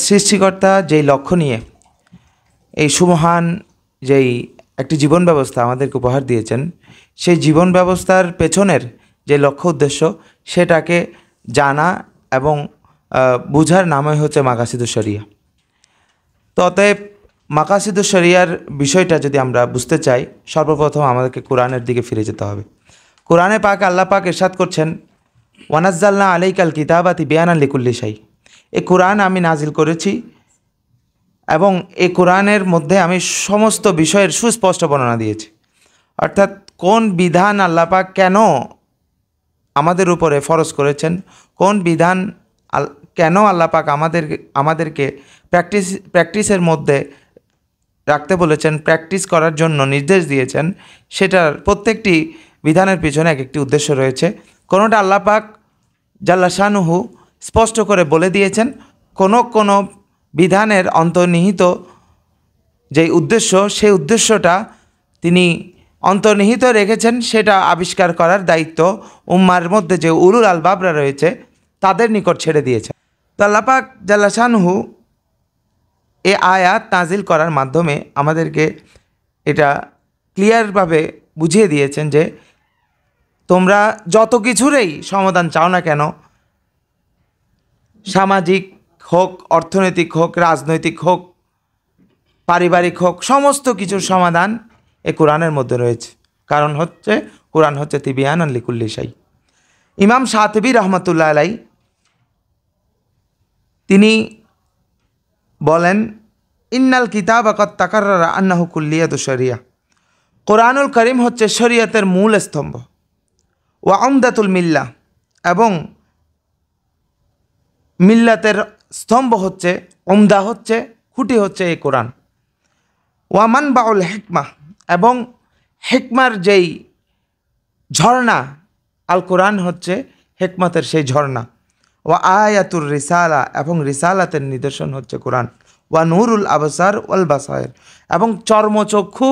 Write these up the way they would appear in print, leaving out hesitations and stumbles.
সৃষ্টিকর্তা যেই লক্ষ্য নিয়ে এই সুমহান যেই একটি জীবন ব্যবস্থা আমাদেরকে উপহার দিয়েছেন, সেই জীবন ব্যবস্থার পেছনের যে লক্ষ্য উদ্দেশ্য সেটাকে জানা এবং বুঝার নামই হচ্ছে মাকাসিদুশ শরিয়া। তো অতএব মাকাসিদুশ শরিয়ার বিষয়টা যদি আমরা বুঝতে চাই, সর্বপ্রথম আমাদেরকে কোরআনের দিকে ফিরে যেতে হবে। কোরআনে পাক আল্লাহ পাক ইরশাদ করছেন, ওয়ানাজ্জালনা আলাইকাল কিতাবা তিবিয়ানান লিকুল্লি শাই। এই কোরআন আমি নাজিল করেছি এবং এই কোরআনের মধ্যে আমি সমস্ত বিষয়ের সুস্পষ্ট বর্ণনা দিয়েছি। অর্থাৎ কোন বিধান আল্লাহ পাক কেন আমাদের উপরে ফরজ করেছেন, কোন বিধান কেন আল্লাহ পাক আমাদেরকে প্র্যাকটিসের মধ্যে রাখতে বলেছেন, প্র্যাকটিস করার জন্য নির্দেশ দিয়েছেন, সেটার প্রত্যেকটি বিধানের পিছনে এক একটি উদ্দেশ্য রয়েছে। কোনোটা আল্লাহ পাক জাল্লা শানুহু স্পষ্ট করে বলে দিয়েছেন, কোনো বিধানের অন্তর্নিহিত যেই উদ্দেশ্য, সেই উদ্দেশ্যটা তিনি অন্তর্নিহিত রেখেছেন, সেটা আবিষ্কার করার দায়িত্ব উম্মার মধ্যে যে উলুল আলবাবরা রয়েছে তাদের নিকট ছেড়ে দিয়েছেন। তো আল্লাহ পাক জাল্লা শানুহু এই আয়াত নাজিল করার মাধ্যমে আমাদেরকে এটা ক্লিয়ারভাবে বুঝিয়ে দিয়েছেন যে তোমরা যত কিছুরই সমাধান চাও না কেন, সামাজিক হোক, অর্থনৈতিক হোক, রাজনৈতিক হোক, পারিবারিক হোক, সমস্ত কিছুর সমাধান এ কোরআনের মধ্যে রয়েছে। কারণ হচ্ছে কোরআন হচ্ছে তিবিয়ানান লিকুল্লি শাই। ইমাম শাতিবী রহমতুল্লাহ আলাই তিনি বলেন, ইন্নাল কিতাব কদ তাকাররারা আন্নাহু কুল্লিয়াতুশ শরিয়া। কোরআনুল করিম হচ্ছে শরিয়তের মূল স্তম্ভ। ওয়া উমদাতুল মিল্লাহ, এবং মিল্লাতের স্তম্ভ হচ্ছে, উমদা হচ্ছে, খুঁটি হচ্ছে এই কোরআন। ওয়া মানবাউল হিকমা, এবং হিকমার যেই ঝর্ণা, আল কোরআন হচ্ছে হিকমতের সেই ঝর্ণা। ওয়া আয়াতুর রিসালা, এবং রিসালাতের নিদর্শন হচ্ছে কোরআন। ওয়া নূরুল আবসার ওয়াল বাসায়ের, এবং চর্মচক্ষু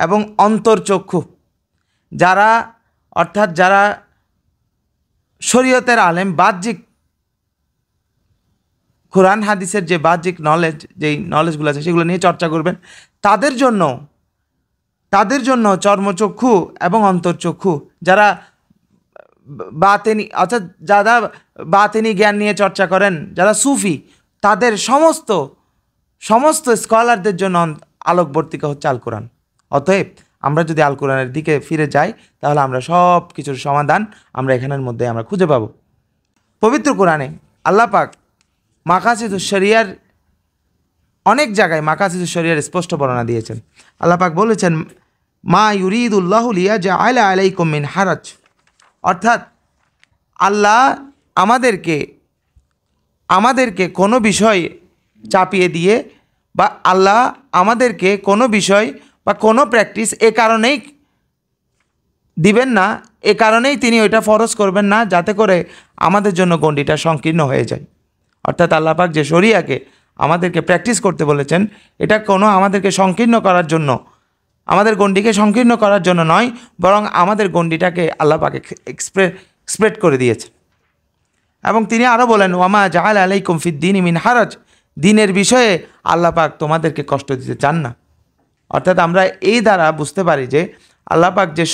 এবং অন্তর্চক্ষু, যারা অর্থাৎ যারা শরীয়তের আলেম, বাহ্যিক কোরআন হাদিসের যে বাহ্যিক নলেজ, যেই নলেজগুলো আছে সেগুলো নিয়ে চর্চা করবেন, তাদের জন্য চর্মচক্ষু এবং অন্তর্চক্ষু, যারা বাতেনি অর্থাৎ যারা বাতেনি জ্ঞান নিয়ে চর্চা করেন, যারা সুফি, তাদের সমস্ত স্কলারদের জন্য আলোকবর্তিকা হচ্ছে আল কোরআন। অতএব আমরা যদি আল কোরআনের দিকে ফিরে যাই, তাহলে আমরা সব কিছুর সমাধান আমরা এখানের মধ্যে আমরা খুঁজে পাব। পবিত্র কোরআনে আল্লাহ পাক মাকাসিদুশ শরিয়ার অনেক জায়গায় মাকাসিদুশ শরিয়ার স্পষ্ট বর্ণনা দিয়েছেন। আল্লাহ পাক বলেছেন, মা ইউরিদুল্লাহু লিয়াজআলা আলাইকুম মিন হারাজ। অর্থাৎ আল্লাহ আমাদেরকে কোনো বিষয় চাপিয়ে দিয়ে, বা আল্লাহ আমাদেরকে কোনো বিষয় বা কোনো প্র্যাকটিস এ কারণেই দিবেন না, এ কারণেই তিনি ওইটা ফরজ করবেন না যাতে করে আমাদের জন্য গণ্ডিটা সংকীর্ণ হয়ে যায়। অর্থাৎ আল্লাহ পাক যে শরিয়াকে আমাদেরকে প্র্যাকটিস করতে বলেছেন, এটা কোনো আমাদেরকে সংকীর্ণ করার জন্য, আমাদের গণ্ডিকে সংকীর্ণ করার জন্য নয়, বরং আমাদের গণ্ডিটাকে আল্লাহ পাক স্প্রেড করে দিয়েছে। এবং তিনি আরও বলেন, ওয়ামা জাআলা আলাইকুম ফিদ্দীনি মিন হারাজ। দিনের বিষয়ে আল্লাহ পাক তোমাদেরকে কষ্ট দিতে চান না। অর্থাৎ আমরা এই দ্বারা বুঝতে পারি যে আল্লাহ পাক যে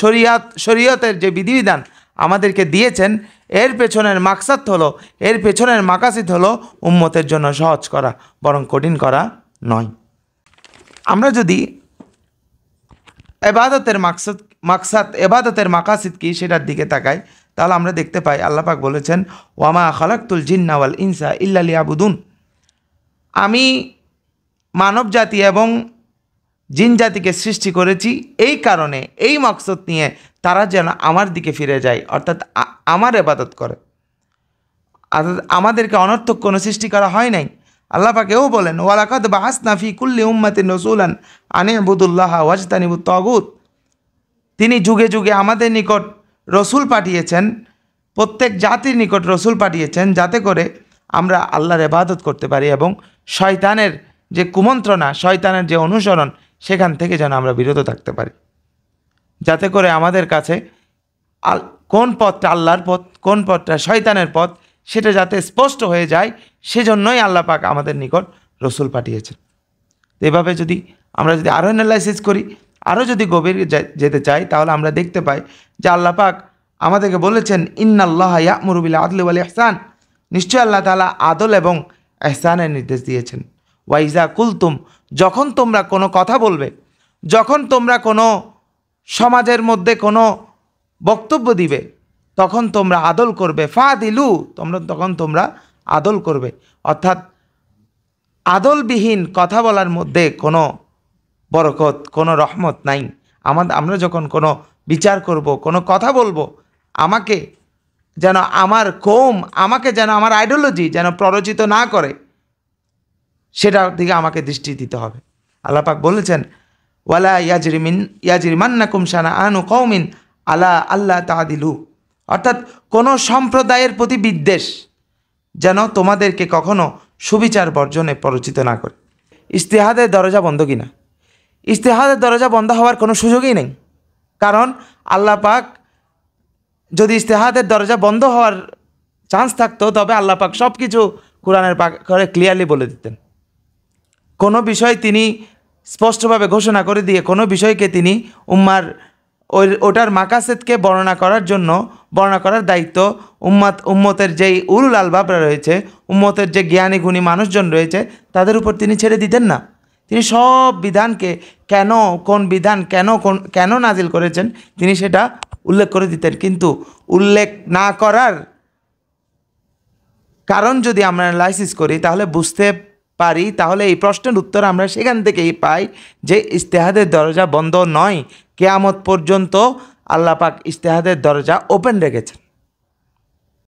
শরীয়তের যে বিধিবিধান আমাদেরকে দিয়েছেন, এর পেছনের মাকাসিদ হলো উম্মতের জন্য সহজ করা, বরং কঠিন করা নয়। আমরা যদি এবাদতের এবাদতের মাকাসিদ কি সেটার দিকে তাকাই, তাহলে আমরা দেখতে পাই আল্লাহ পাক বলেছেন, ওয়ামা খালাকতুল জিন্না ওয়াল ইনসা ইল্লা লিয়াবুদুন। আমি মানব জাতি এবং জিন জাতিকে সৃষ্টি করেছি এই কারণে, এই মকসদ নিয়ে তারা যেন আমার দিকে ফিরে যায়, অর্থাৎ আমার ইবাদত করে। আমাদেরকে অনর্থক কোনো সৃষ্টি করা হয় নাই। আল্লাহ পাক এও বলেন, ওয়ালাকাদ বাআসনা ফি কুল্লি উম্মাতিন রাসূলান আন ইবুদুল্লাহা ওয়াজতানিবুত তাগুত। তিনি যুগে যুগে আমাদের নিকট রসুল পাঠিয়েছেন, প্রত্যেক জাতির নিকট রসুল পাঠিয়েছেন, যাতে করে আমরা আল্লাহর ইবাদত করতে পারি এবং শয়তানের যে কুমন্ত্রণা, শয়তানের যে অনুসরণ, সেখান থেকে যেন আমরা বিরত থাকতে পারি, যাতে করে আমাদের কাছে কোন পথটা আল্লাহর পথ, কোন পথটা শয়তানের পথ, সেটা যাতে স্পষ্ট হয়ে যায়। সেজন্যই আল্লাহ পাক আমাদের নিকট রসুল পাঠিয়েছেন। এভাবে যদি আমরা যদি আরও অ্যানালাইসিস করি, আরও যদি গভীর যেতে চাই, তাহলে আমরা দেখতে পাই যে আল্লাহ পাক আমাদেরকে বলেছেন ইন্নাল্লাহা ইয়া'মুরু বিল আদলি ওয়াল ইহসান, নিশ্চয় আল্লাহ তাআলা আদল এবং ইহসানের নির্দেশ দিয়েছেন। ওয়াইজা কুলতুম, যখন তোমরা কোনো কথা বলবে, যখন তোমরা কোনো সমাজের মধ্যে কোনো বক্তব্য দিবে, তখন তোমরা আদল করবে। ফাদিলু, তখন তোমরা আদল করবে। অর্থাৎ আদলবিহীন কথা বলার মধ্যে কোনো বরকত, কোনো রহমত নাই। আমরা যখন কোনো বিচার করব, কোনো কথা বলবো, আমাকে যেন আমার কওম, আমাকে যেন আমার আইডিওলজি যেন প্ররোচিত না করে, সেটার দিকে আমাকে দৃষ্টি দিতে হবে। আল্লাহ পাক বলেছেন ওয়ালা ইয়াজরিমান্নাকুম শানাআনু কওমিন আলা আল্লাহ তা'দিলু, অর্থাৎ কোনো সম্প্রদায়ের প্রতি বিদ্বেষ যেন তোমাদেরকে কখনো সুবিচার বর্জনে প্ররোচিত না করে। ইজতিহাদের দরজা বন্ধ কিনা? ইজতিহাদের দরজা বন্ধ হওয়ার কোনো সুযোগই নেই। কারণ আল্লাহ পাক যদি ইজতিহাদের দরজা বন্ধ হওয়ার চান্স থাকতো, তবে আল্লাহ পাক সব কিছু কোরআনের করে ক্লিয়ারলি বলে দিতেন। কোনো বিষয় তিনি স্পষ্টভাবে ঘোষণা করে দিয়ে কোনো বিষয়কে তিনি ওটার মাকাসেদকে বর্ণনা করার দায়িত্ব উম্মতের যেই উলুল আলবাবরা রয়েছে, উম্মতের যে জ্ঞানী গুণী মানুষজন রয়েছে, তাদের উপর তিনি ছেড়ে দিতেন না। তিনি সব বিধানকে কেন নাজিল করেছেন তিনি সেটা উল্লেখ করে দিতেন। কিন্তু উল্লেখ না করার কারণ যদি আমরা অ্যানালাইসিস করি, তাহলে বুঝতে পারি, তাহলে এই প্রশ্নের উত্তর আমরা সেখান থেকেই পাই যে ইজতিহাদের দরজা বন্ধ নয়, কিয়ামত পর্যন্ত আল্লাহ পাক ইজতিহাদের দরজা ওপেন রেখেছেন।